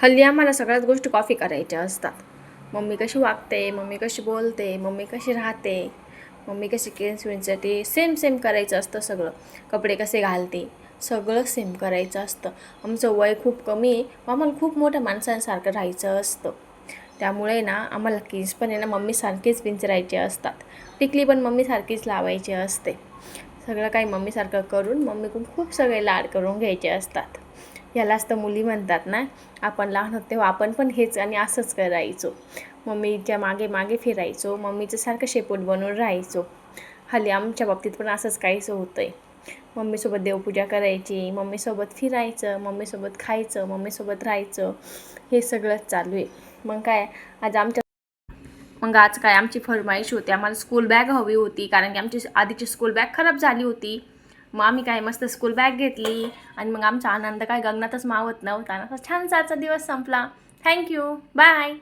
हल्ली आम्हाला सगळ्याच गोष्टी कॉपी करायच्या असतात. मम्मी कशी वागते, मम्मी कशी बोलते, मम्मी कशी राहते, मम्मी कशी केस विंचरते, सेम सेम करायचं असतं सगळं. कपडे कसे घालते सगळं सेम करायचं असतं. आमचं वय खूप कमी आहे, आम्हाला खूप मोठ्या माणसांसारखं राहायचं असतं. त्यामुळे ना आम्हाला केस पण आहे ना मम्मीसारखेच विंचरायचे असतात. टिकली पण मम्मीसारखीच लावायची असते. सगळं काही मम्मीसारखं करून मम्मीकडून खूप सगळे लाड करून घ्यायचे असतात. यालाच तर मुली म्हणतात ना. आपण लहान होतो तेव्हा आपण पण हेच आणि असंच करायचो. मम्मीच्या मागे मागे फिरायचो, मम्मीचं सारखं शेपूट बनवून राहायचो. हल्ली आमच्या बाबतीत पण असंच काहीसं होतं आहे. मम्मीसोबत देवपूजा करायची, मम्मीसोबत फिरायचं, मम्मीसोबत खायचं, मम्मीसोबत राहायचं, हे सगळंच चालू आहे. मग आज काय आमची फरमाईश होती, आम्हाला स्कूल बॅग हवी होती, कारण की आमची आधीची स्कूल बॅग खराब झाली होती. मग आम्ही काय मस्त स्कूल बॅग घेतली आणि मग आमचा आनंद काय गगनातच मावत नव्हता. छानसा आजचा दिवस संपला. Thank you, bye.